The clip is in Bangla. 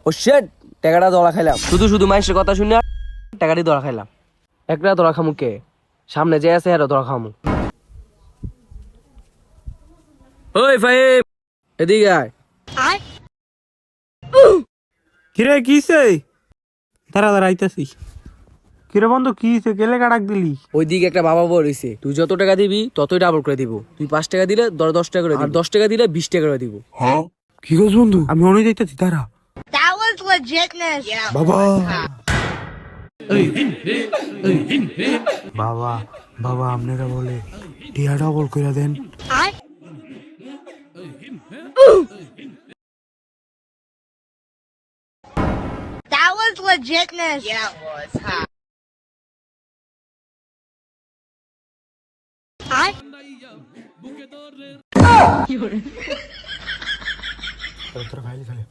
ও শেট, টাকাটা ধরা খাইলাম। শুধু শুধু মানুষের কথা শুনে টাকাটি ধরা খাইলাম। একটা ধরা খামু কে, সামনে যে আছে এরা ধরা খামু। ওই ফাহিম, এদিকে আয়। কিরে কিছে? দাঁড়া দাঁড়া আইতাছি। কিরে বন্ধু কিছে, গেলে কাটাক দিলি? ওইদিকে একটা বাবা বউ রইছে, তুই যত টাকা দিবি ততই ডাবল করে দিব। তুই 5 টাকা দিলে 10 টাকা করে দিব, আর 10 টাকা দিলে 20 টাকা করে দিব। কি করছ বন্ধু? আমি অনেক যাইতাছি, দাঁড়া। That was legitness. Yeah. বাবা বাবা বাবা আপনারা বলে টিয়া ডবল করে দেন। That was legitness. Yeah, it was. Huh? তোরা খাইলে খাইলে